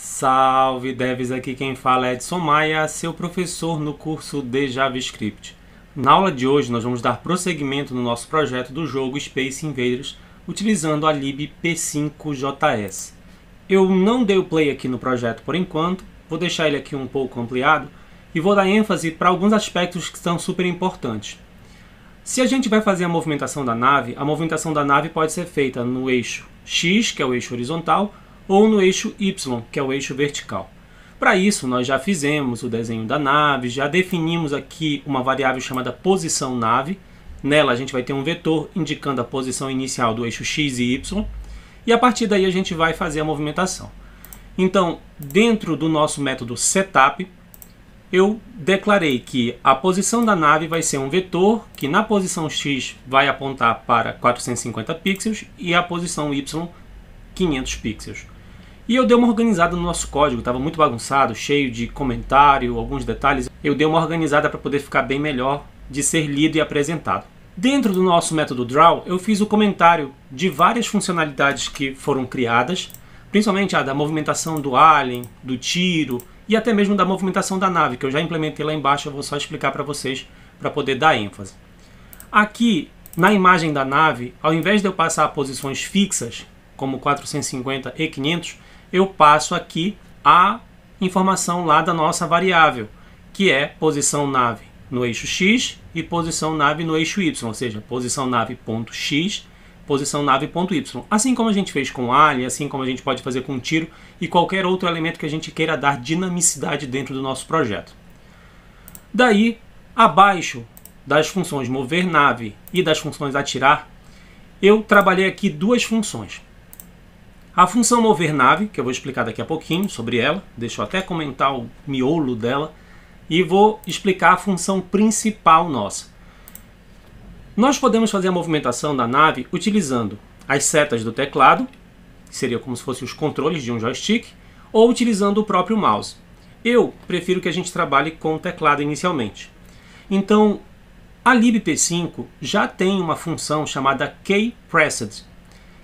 Salve devs, aqui quem fala é Edson Maia, seu professor no curso de JavaScript. Na aula de hoje nós vamos dar prosseguimento no nosso projeto do jogo Space Invaders utilizando a lib p5.js. Eu não dei o play aqui no projeto por enquanto, vou deixar ele aqui um pouco ampliado e vou dar ênfase para alguns aspectos que são super importantes. Se a gente vai fazer a movimentação da nave pode ser feita no eixo X, que é o eixo horizontal, ou no eixo Y, que é o eixo vertical. Para isso, nós já fizemos o desenho da nave, já definimos aqui uma variável chamada posição nave. Nela a gente vai ter um vetor indicando a posição inicial do eixo X e Y, e a partir daí a gente vai fazer a movimentação. Então, dentro do nosso método setup, eu declarei que a posição da nave vai ser um vetor que na posição X vai apontar para 450 pixels e a posição Y 500 pixels. E eu dei uma organizada no nosso código, estava muito bagunçado, cheio de comentário, alguns detalhes. Eu dei uma organizada para poder ficar bem melhor de ser lido e apresentado. Dentro do nosso método draw, eu fiz o comentário de várias funcionalidades que foram criadas, principalmente a da movimentação do alien, do tiro e até mesmo da movimentação da nave, que eu já implementei lá embaixo, eu vou só explicar para vocês para poder dar ênfase. Aqui, na imagem da nave, ao invés de eu passar posições fixas, como 450 e 500, eu passo aqui a informação lá da nossa variável, que é posição nave no eixo X e posição nave no eixo Y, ou seja, posição nave.x, posição nave.y. Assim como a gente fez com o alien, assim como a gente pode fazer com o tiro e qualquer outro elemento que a gente queira dar dinamicidade dentro do nosso projeto. Daí, abaixo das funções mover nave e das funções atirar, eu trabalhei aqui duas funções. A função mover nave, que eu vou explicar daqui a pouquinho sobre ela, deixa eu até comentar o miolo dela, e vou explicar a função principal nossa. Nós podemos fazer a movimentação da nave utilizando as setas do teclado, que seria como se fossem os controles de um joystick, ou utilizando o próprio mouse. Eu prefiro que a gente trabalhe com o teclado inicialmente. Então, a libp5 já tem uma função chamada keyPressed,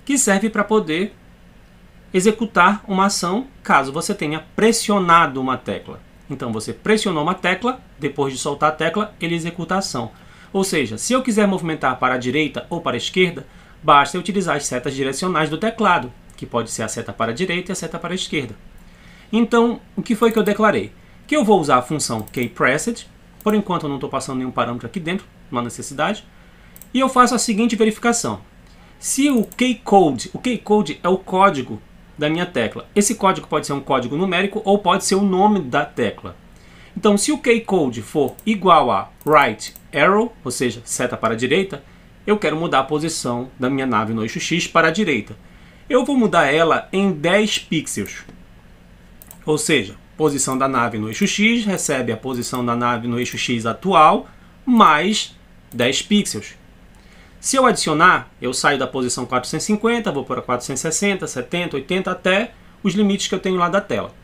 que serve para poder executar uma ação caso você tenha pressionado uma tecla. Então você pressionou uma tecla, depois de soltar a tecla, ele executa a ação. Ou seja, se eu quiser movimentar para a direita ou para a esquerda, basta utilizar as setas direcionais do teclado, que pode ser a seta para a direita e a seta para a esquerda. Então, o que foi que eu declarei? Que eu vou usar a função keyPressed, por enquanto eu não estou passando nenhum parâmetro aqui dentro, não há necessidade, e eu faço a seguinte verificação. Se o keycode é o código da minha tecla. Esse código pode ser um código numérico ou pode ser o nome da tecla. Então, se o keycode for igual a right arrow, ou seja, seta para a direita, eu quero mudar a posição da minha nave no eixo X para a direita. Eu vou mudar ela em 10 pixels. Ou seja, posição da nave no eixo X recebe a posição da nave no eixo X atual mais 10 pixels. Se eu adicionar, eu saio da posição 450, vou para 460, 70, 80, até os limites que eu tenho lá da tela.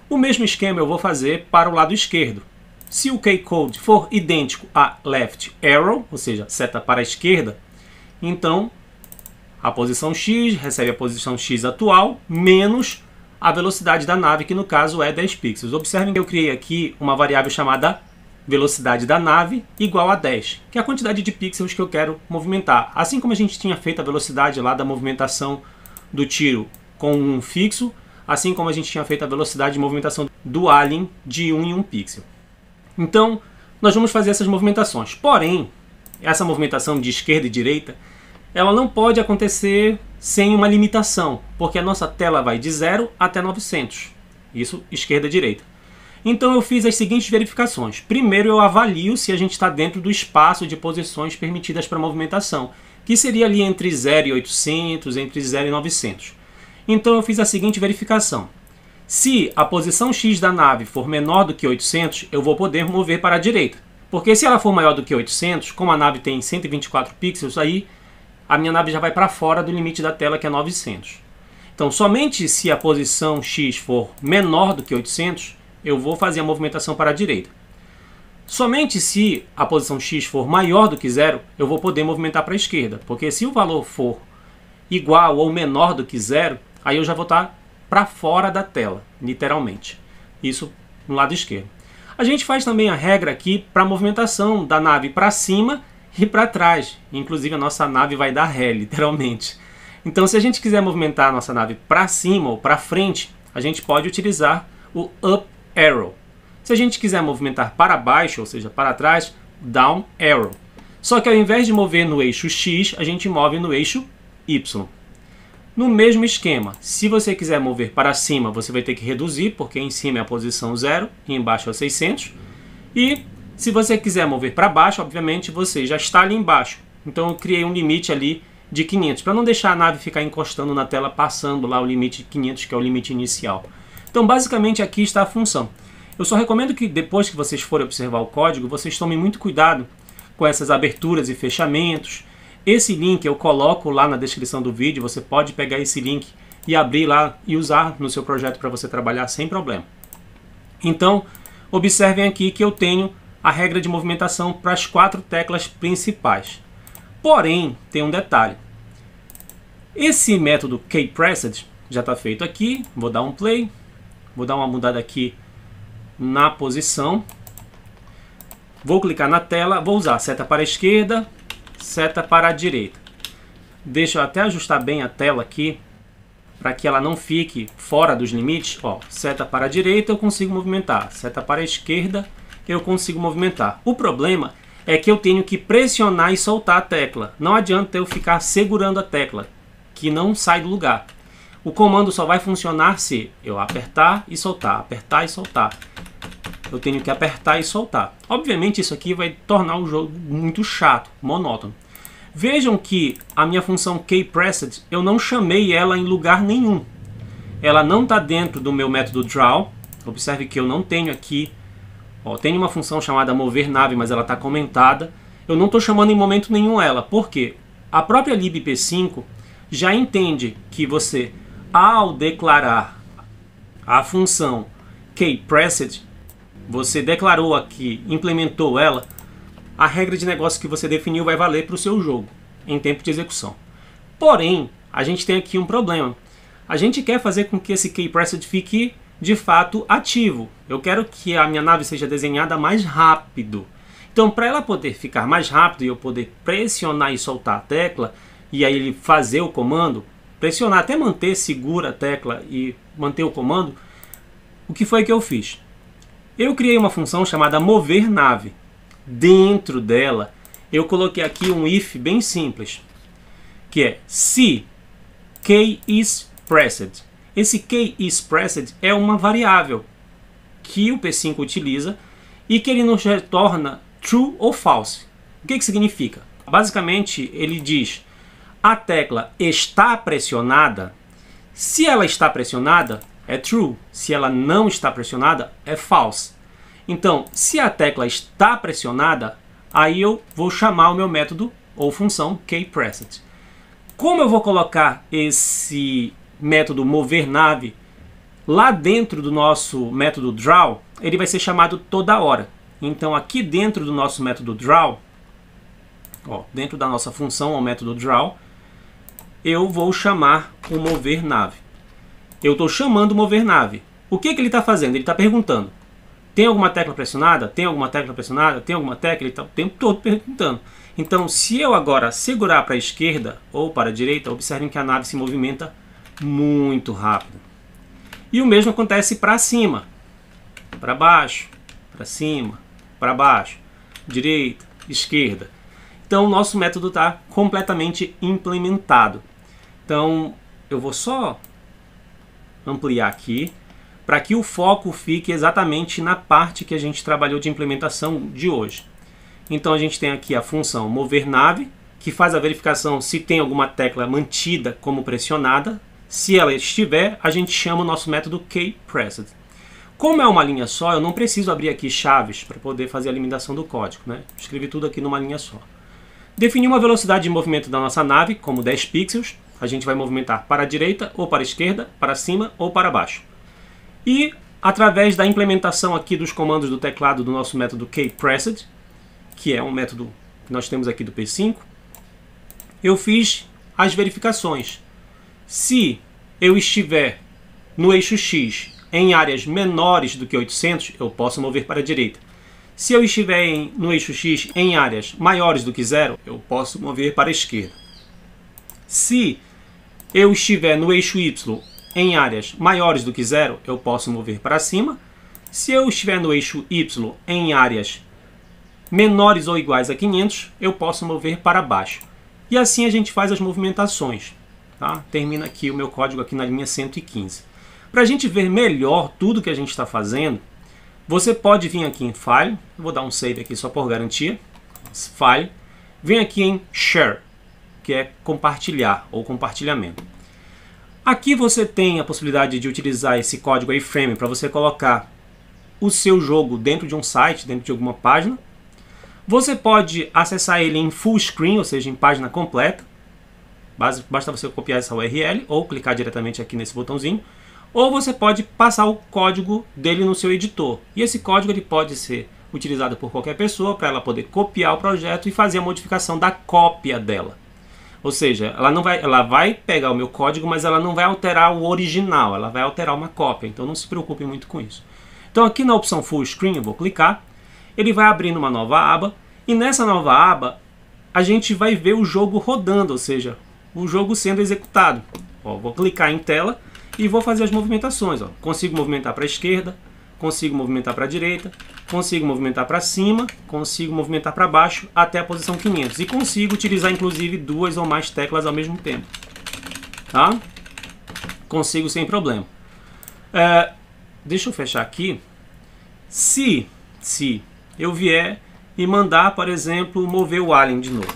O mesmo esquema eu vou fazer para o lado esquerdo. Se o keycode for idêntico a left arrow, ou seja, seta para a esquerda, então a posição X recebe a posição X atual menos a velocidade da nave, que no caso é 10 pixels. Observem que eu criei aqui uma variável chamada velocidade da nave igual a 10, que é a quantidade de pixels que eu quero movimentar. Assim como a gente tinha feito a velocidade lá da movimentação do tiro com um fixo, assim como a gente tinha feito a velocidade de movimentação do alien de 1 em 1 pixel. Então, nós vamos fazer essas movimentações. Porém, essa movimentação de esquerda e direita, ela não pode acontecer sem uma limitação, porque a nossa tela vai de 0 até 900. Isso, esquerda e direita. Então eu fiz as seguintes verificações. Primeiro eu avalio se a gente está dentro do espaço de posições permitidas para movimentação, que seria ali entre 0 e 800, entre 0 e 900. Então eu fiz a seguinte verificação. Se a posição X da nave for menor do que 800, eu vou poder mover para a direita. Porque se ela for maior do que 800, como a nave tem 124 pixels, aí a minha nave já vai para fora do limite da tela, que é 900. Então somente se a posição X for menor do que 800, eu vou fazer a movimentação para a direita. Somente se a posição X for maior do que 0, eu vou poder movimentar para a esquerda. Porque se o valor for igual ou menor do que 0, aí eu já vou estar para fora da tela, literalmente. Isso no lado esquerdo. A gente faz também a regra aqui para a movimentação da nave para cima e para trás. Inclusive a nossa nave vai dar ré, literalmente. Então se a gente quiser movimentar a nossa nave para cima ou para frente, a gente pode utilizar o up arrow. Se a gente quiser movimentar para baixo, ou seja, para trás, down arrow. Só que ao invés de mover no eixo X, a gente move no eixo Y. No mesmo esquema, se você quiser mover para cima, você vai ter que reduzir, porque em cima é a posição 0 e embaixo é 600. E se você quiser mover para baixo, obviamente você já está ali embaixo. Então eu criei um limite ali de 500, para não deixar a nave ficar encostando na tela, passando lá o limite de 500, que é o limite inicial. Então basicamente aqui está a função. Eu só recomendo que depois que vocês forem observar o código, vocês tomem muito cuidado com essas aberturas e fechamentos. Esse link eu coloco lá na descrição do vídeo, você pode pegar esse link e abrir lá e usar no seu projeto para você trabalhar sem problema. Então, observem aqui que eu tenho a regra de movimentação para as 4 teclas principais. Porém, tem um detalhe. Esse método kPressed já está feito aqui, vou dar um play, vou dar uma mudada aqui na posição, vou clicar na tela, vou usar seta para a esquerda, seta para a direita. Deixa eu até ajustar bem a tela aqui, para que ela não fique fora dos limites. Ó, seta para a direita eu consigo movimentar, seta para a esquerda eu consigo movimentar. O problema é que eu tenho que pressionar e soltar a tecla. Não adianta eu ficar segurando a tecla, que não sai do lugar. O comando só vai funcionar se eu apertar e soltar, apertar e soltar. Eu tenho que apertar e soltar. Obviamente isso aqui vai tornar o jogo muito chato, monótono. Vejam que a minha função kPressed, eu não chamei ela em lugar nenhum. Ela não está dentro do meu método draw. Observe que eu não tenho aqui. Ó, tem uma função chamada mover nave, mas ela está comentada. Eu não estou chamando em momento nenhum ela. Por quê? A própria libp5 já entende que você, ao declarar a função kPressed, você declarou aqui, implementou ela, a regra de negócio que você definiu vai valer para o seu jogo, em tempo de execução. Porém, a gente tem aqui um problema. A gente quer fazer com que esse kPressed fique, de fato, ativo. Eu quero que a minha nave seja desenhada mais rápido. Então, para ela poder ficar mais rápido e eu poder pressionar e soltar a tecla, e aí ele fazer o comando, pressionar até manter segura a tecla e manter o comando, o que foi que eu fiz? Eu criei uma função chamada mover nave. Dentro dela, eu coloquei aqui um if bem simples, que é se k is pressed. Esse k is pressed é uma variável que o P5 utiliza e que ele nos retorna true ou false. O que significa? Basicamente, ele diz: a tecla está pressionada. Se ela está pressionada, é true. Se ela não está pressionada, é false. Então, se a tecla está pressionada, aí eu vou chamar o meu método ou função kPressed. Como eu vou colocar esse método mover nave lá dentro do nosso método draw, ele vai ser chamado toda hora. Então, aqui dentro do nosso método draw, ó, dentro da nossa função ou método draw, eu vou chamar o mover nave. Eu estou chamando o mover nave. O que ele está fazendo? Ele está perguntando: tem alguma tecla pressionada? Tem alguma tecla pressionada? Tem alguma tecla? Ele está o tempo todo perguntando. Então, se eu agora segurar para a esquerda ou para a direita, observem que a nave se movimenta muito rápido. E o mesmo acontece para cima, para baixo, para cima, para baixo, direita, esquerda. Então, o nosso método está completamente implementado. Então, eu vou só ampliar aqui, para que o foco fique exatamente na parte que a gente trabalhou de implementação de hoje. Então a gente tem aqui a função mover nave, que faz a verificação se tem alguma tecla mantida como pressionada. Se ela estiver, a gente chama o nosso método kPressed. Como é uma linha só, eu não preciso abrir aqui chaves para poder fazer a limitação do código, né? Escrevi tudo aqui numa linha só. Defini uma velocidade de movimento da nossa nave como 10 pixels. A gente vai movimentar para a direita ou para a esquerda, para cima ou para baixo. E através da implementação aqui dos comandos do teclado do nosso método kPressed, que é um método que nós temos aqui do P5, eu fiz as verificações. Se eu estiver no eixo X em áreas menores do que 800, eu posso mover para a direita. Se eu estiver no eixo X em áreas maiores do que 0, eu posso mover para a esquerda. Se eu estiver no eixo Y em áreas maiores do que 0, eu posso mover para cima. Se eu estiver no eixo Y em áreas menores ou iguais a 500, eu posso mover para baixo. E assim a gente faz as movimentações. Tá? Termina aqui o meu código aqui na linha 115. Para a gente ver melhor tudo que a gente está fazendo, você pode vir aqui em File, vou dar um save aqui só por garantia, File, vem aqui em Share, que é compartilhar ou compartilhamento. Aqui você tem a possibilidade de utilizar esse código iframe para você colocar o seu jogo dentro de um site, dentro de alguma página. Você pode acessar ele em full screen, ou seja, em página completa. Basta você copiar essa URL ou clicar diretamente aqui nesse botãozinho. Ou você pode passar o código dele no seu editor. E esse código ele pode ser utilizado por qualquer pessoa para ela poder copiar o projeto e fazer a modificação da cópia dela. Ou seja, ela vai pegar o meu código, mas ela não vai alterar o original, ela vai alterar uma cópia. Então não se preocupe muito com isso. Então aqui na opção Full Screen eu vou clicar. Ele vai abrir uma nova aba. E nessa nova aba a gente vai ver o jogo rodando, ou seja, o jogo sendo executado. Ó, vou clicar em tela e vou fazer as movimentações. Ó. Consigo movimentar para a esquerda, consigo movimentar para a direita, consigo movimentar para cima, consigo movimentar para baixo até a posição 500. E consigo utilizar inclusive 2 ou mais teclas ao mesmo tempo. Tá? Consigo sem problema. Deixa eu fechar aqui. Se eu vier e mandar, por exemplo, mover o alien de novo.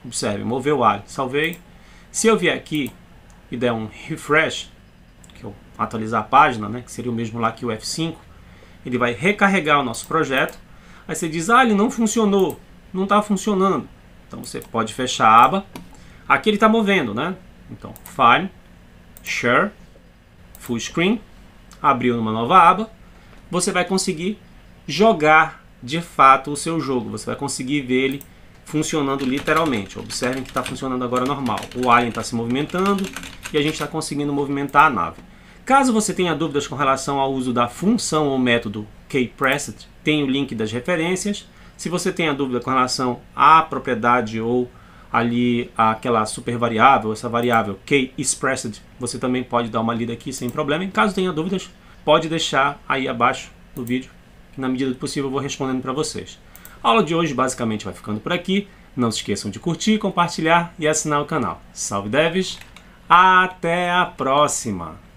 Observe, mover o alien. Salvei. Se eu vier aqui e der um refresh, que eu atualizar a página, né, que seria o mesmo lá que o F5, ele vai recarregar o nosso projeto. Aí você diz, ele não funcionou, não está funcionando. Então você pode fechar a aba. Aqui ele está movendo, né? Então, File, Share, Full Screen, abriu numa nova aba. Você vai conseguir jogar de fato o seu jogo. Você vai conseguir ver ele funcionando literalmente. Observem que está funcionando agora normal. O alien está se movimentando e a gente está conseguindo movimentar a nave. Caso você tenha dúvidas com relação ao uso da função ou método kPreset, tem o link das referências. Se você tem a dúvida com relação à propriedade ou ali aquela super variável, essa variável kExpressed, você também pode dar uma lida aqui sem problema. Em caso tenha dúvidas, pode deixar aí abaixo do vídeo, que na medida do possível eu vou respondendo para vocês. A aula de hoje basicamente vai ficando por aqui. Não se esqueçam de curtir, compartilhar e assinar o canal. Salve devs! Até a próxima!